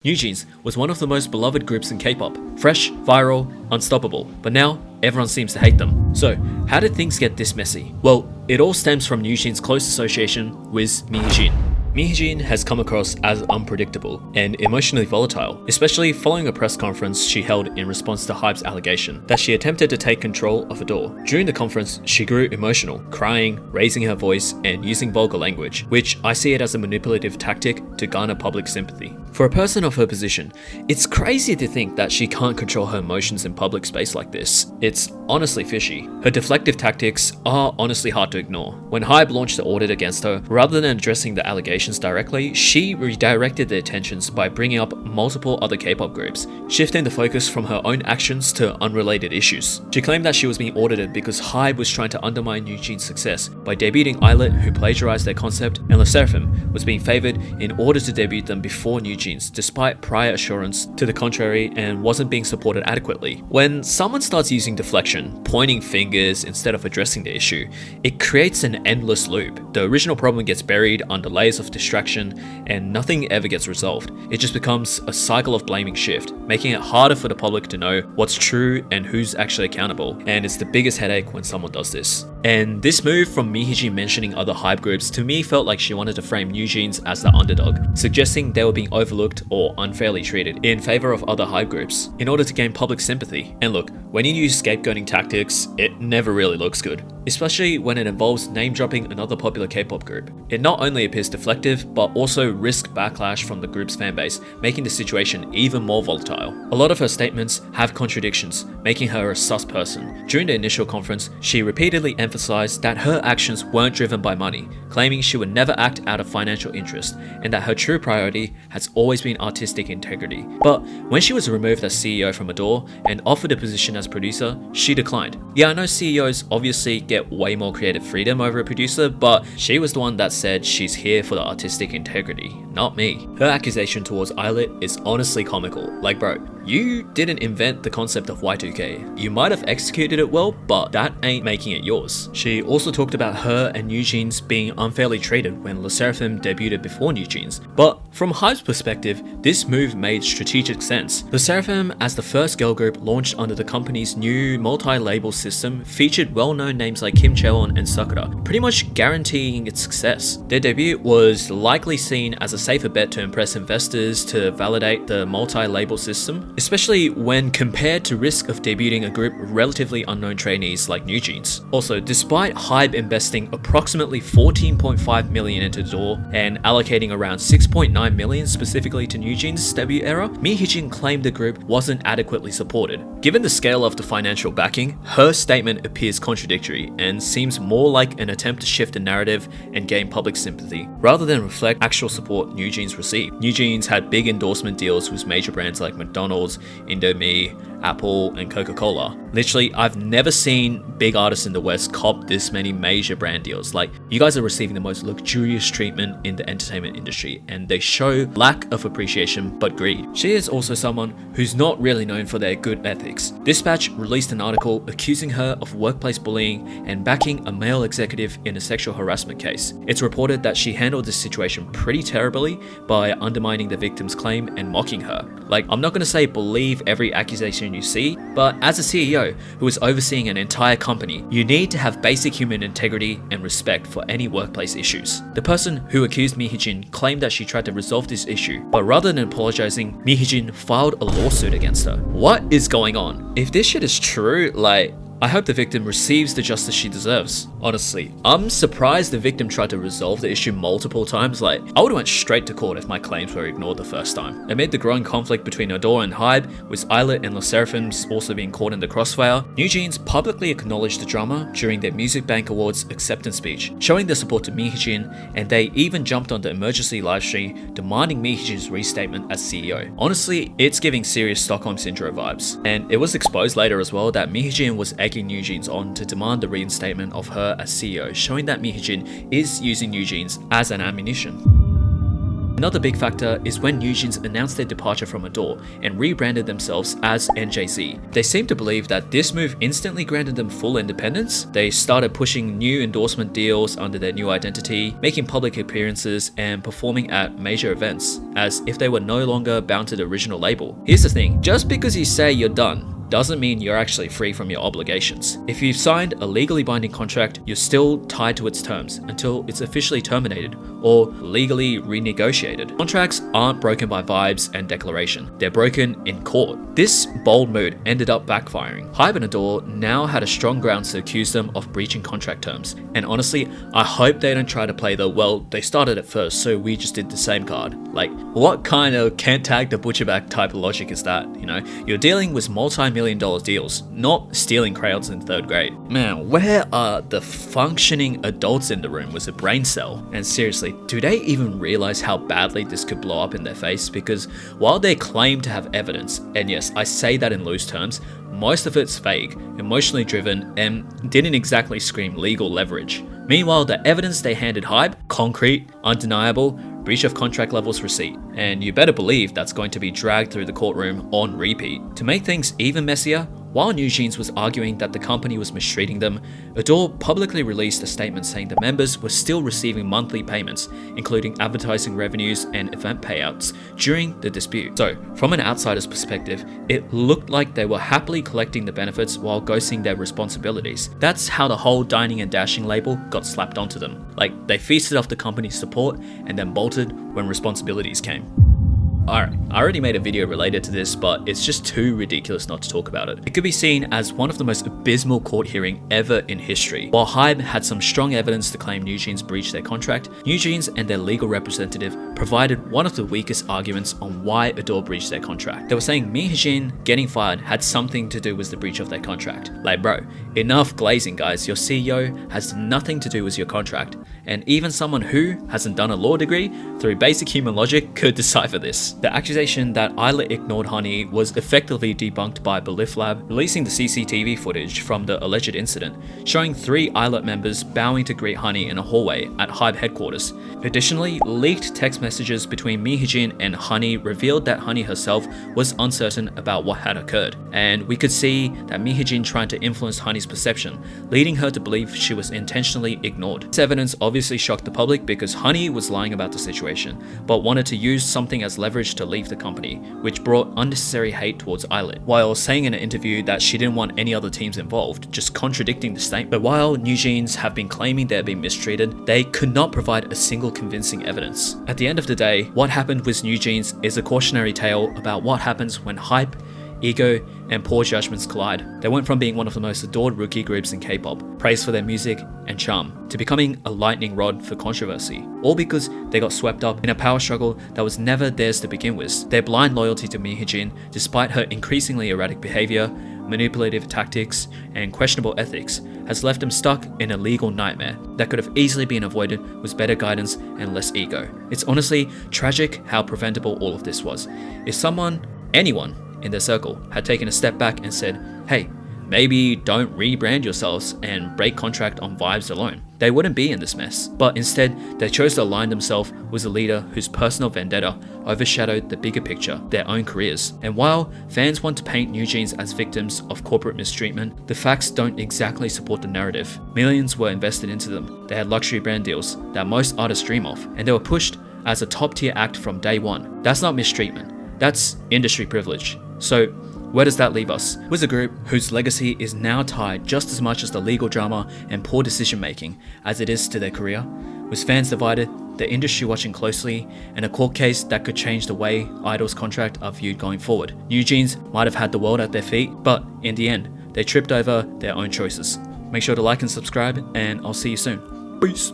NewJeans was one of the most beloved groups in K-pop. Fresh, viral, unstoppable, but now everyone seems to hate them. So, how did things get this messy? Well, it all stems from NewJeans' close association with Min Hee-jin. Min Hee-jin has come across as unpredictable and emotionally volatile, especially following a press conference she held in response to HYBE's allegation that she attempted to take control of a door. During the conference, she grew emotional, crying, raising her voice, and using vulgar language, which I see it as a manipulative tactic to garner public sympathy. For a person of her position, it's crazy to think that she can't control her emotions in public space like this. It's honestly fishy. Her deflective tactics are honestly hard to ignore. When HYBE launched the audit against her, rather than addressing the allegations directly, she redirected their attentions by bringing up multiple other K-pop groups, shifting the focus from her own actions to unrelated issues. She claimed that she was being audited because HYBE was trying to undermine NewJeans' success by debuting Islet, who plagiarized their concept, and LE SSERAFIM was being favored in order to debut them before NewJeans, despite prior assurance to the contrary, and wasn't being supported adequately. When someone starts using deflection, pointing fingers instead of addressing the issue, it creates an endless loop. The original problem gets buried under layers of distraction and nothing ever gets resolved. It just becomes a cycle of blaming shift, making it harder for the public to know what's true and who's actually accountable, and it's the biggest headache when someone does this. And this move from Min Hee-jin mentioning other HYBE groups to me felt like she wanted to frame NewJeans as the underdog, suggesting they were being overlooked or unfairly treated in favor of other HYBE groups in order to gain public sympathy. And look, when you use scapegoating tactics, it never really looks good, especially when it involves name-dropping another popular K-pop group. It not only appears deflective, but also risks backlash from the group's fanbase, making the situation even more volatile. A lot of her statements have contradictions, making her a sus person. During the initial conference, she repeatedly emphasized that her actions weren't driven by money, claiming she would never act out of financial interest, and that her true priority has always been artistic integrity. But when she was removed as CEO from Adore and offered a position as producer, she declined. Yeah, I know CEOs obviously get way more creative freedom over a producer, but she was the one that said she's here for the artistic integrity, not me. Her accusation towards Islet is honestly comical. Like, bro, you didn't invent the concept of Y2K. You might have executed it well, but that ain't making it yours. She also talked about her and NewJeans being unfairly treated when LE SSERAFIM debuted before NewJeans. But from HYBE's perspective, this move made strategic sense. LE SSERAFIM, as the first girl group launched under the company's new multi-label system, featured well-known names like Kim Chaewon and Sakura, pretty much guaranteeing its success. Their debut was likely seen as a safer bet to impress investors to validate the multi-label system, especially when compared to risk of debuting a group of relatively unknown trainees like NewJeans. Also, despite HYBE investing approximately $14.5 million into Adore and allocating around $6.9 million specifically to NewJeans' debut era, Min Hee-jin claimed the group wasn't adequately supported. Given the scale of the financial backing, her statement appears contradictory and seems more like an attempt to shift the narrative and gain public sympathy, rather than reflect actual support NewJeans received. NewJeans had big endorsement deals with major brands like McDonald's, Indomie, Apple, and Coca-Cola. Literally, I've never seen big artists in the West cop this many major brand deals. Like, you guys are receiving the most luxurious treatment in the entertainment industry, and they show lack of appreciation but greed. She is also someone who's not really known for their good ethics. Dispatch released an article accusing her of workplace bullying and backing a male executive in a sexual harassment case. It's reported that she handled this situation pretty terribly by undermining the victim's claim and mocking her. Like, I'm not gonna say believe every accusation you see, but as a CEO who is overseeing an entire company, you need to have basic human integrity and respect for any workplace issues. The person who accused Min Hee-jin claimed that she tried to resolve this issue, but rather than apologizing, Min Hee-jin filed a lawsuit against her. What is going on? If this shit is true, like, I hope the victim receives the justice she deserves. Honestly, I'm surprised the victim tried to resolve the issue multiple times. Like, I would've went straight to court if my claims were ignored the first time. Amid the growing conflict between Adore and HYBE, with Islet and LE SSERAFIM also being caught in the crossfire, NewJeans publicly acknowledged the drama during their Music Bank Awards acceptance speech, showing their support to Min Hee-jin, and they even jumped on the emergency livestream demanding Min Hee-jin's restatement as CEO. Honestly, it's giving serious Stockholm Syndrome vibes, and it was exposed later as well that Min Hee-jin was egging NewJeans on to demand the reinstatement of her as CEO, showing that Min Hee-jin is using NewJeans as an ammunition. Another big factor is when NewJeans announced their departure from Adore and rebranded themselves as NJZ. They seem to believe that this move instantly granted them full independence. They started pushing new endorsement deals under their new identity, making public appearances and performing at major events as if they were no longer bound to the original label. Here's the thing, just because you say you're done doesn't mean you're actually free from your obligations. If you've signed a legally binding contract, you're still tied to its terms until it's officially terminated or legally renegotiated. Contracts aren't broken by vibes and declaration, they're broken in court. This bold move ended up backfiring. HYBE and Adore now had a strong grounds to accuse them of breaching contract terms, and honestly, I hope they don't try to play the, well, they started it first so we just did the same card. Like, what kind of can't tag the butcher back type of logic is that, you know? You're dealing with multi-million-dollar deals, not stealing crowds in 3rd grade. Man, where are the functioning adults in the room with a brain cell? And seriously, do they even realize how badly this could blow up in their face? Because while they claim to have evidence, and yes, I say that in loose terms, most of it's vague, emotionally driven, and didn't exactly scream legal leverage. Meanwhile, the evidence they handed HYBE, concrete, undeniable, breach of contract levels receipt, and you better believe that's going to be dragged through the courtroom on repeat. To make things even messier, while NewJeans was arguing that the company was mistreating them, Adore publicly released a statement saying the members were still receiving monthly payments, including advertising revenues and event payouts, during the dispute. So, from an outsider's perspective, it looked like they were happily collecting the benefits while ghosting their responsibilities. That's how the whole dining and dashing label got slapped onto them. Like, they feasted off the company's support and then bolted when responsibilities came. Alright, I already made a video related to this, but it's just too ridiculous not to talk about it. It could be seen as one of the most abysmal court hearings ever in history. While HYBE had some strong evidence to claim NewJeans breached their contract, NewJeans and their legal representative provided one of the weakest arguments on why Adore breached their contract. They were saying Min Hee-jin getting fired had something to do with the breach of their contract. Like, bro, enough glazing, guys. Your CEO has nothing to do with your contract. And even someone who hasn't done a law degree, through basic human logic, could decipher this. The accusation that Islet ignored Honey was effectively debunked by Belief Lab, releasing the CCTV footage from the alleged incident, showing 3 Islet members bowing to greet Honey in a hallway at HYBE headquarters. Additionally, leaked text messages between Min Hee-jin and Honey revealed that Honey herself was uncertain about what had occurred, and we could see that Min Hee-jin tried to influence Honey's perception, leading her to believe she was intentionally ignored. This evidence obviously shocked the public because Honey was lying about the situation, but wanted to use something as leverage to leave the company, which brought unnecessary hate towards Islet, while saying in an interview that she didn't want any other teams involved, just contradicting the statement. But while NewJeans have been claiming they're being mistreated, they could not provide a single convincing evidence. At the end of the day, what happened with NewJeans is a cautionary tale about what happens when hype, ego, and poor judgments collide. They went from being one of the most adored rookie groups in K-pop, praised for their music and charm, to becoming a lightning rod for controversy, all because they got swept up in a power struggle that was never theirs to begin with. Their blind loyalty to Min Hee-jin, despite her increasingly erratic behavior, manipulative tactics, and questionable ethics, has left them stuck in a legal nightmare that could have easily been avoided with better guidance and less ego. It's honestly tragic how preventable all of this was. If someone, anyone, in their circle had taken a step back and said, hey, maybe don't rebrand yourselves and break contract on vibes alone, they wouldn't be in this mess. But instead, they chose to align themselves with a leader whose personal vendetta overshadowed the bigger picture, their own careers. And while fans want to paint NewJeans as victims of corporate mistreatment, the facts don't exactly support the narrative. Millions were invested into them. They had luxury brand deals that most artists dream of, and they were pushed as a top-tier act from day one. That's not mistreatment. That's industry privilege. So, where does that leave us? With a group whose legacy is now tied just as much as the legal drama and poor decision making as it is to their career, with fans divided, the industry watching closely, and a court case that could change the way idols' contract are viewed going forward. NewJeans might have had the world at their feet, but in the end, they tripped over their own choices. Make sure to like and subscribe, and I'll see you soon. Peace.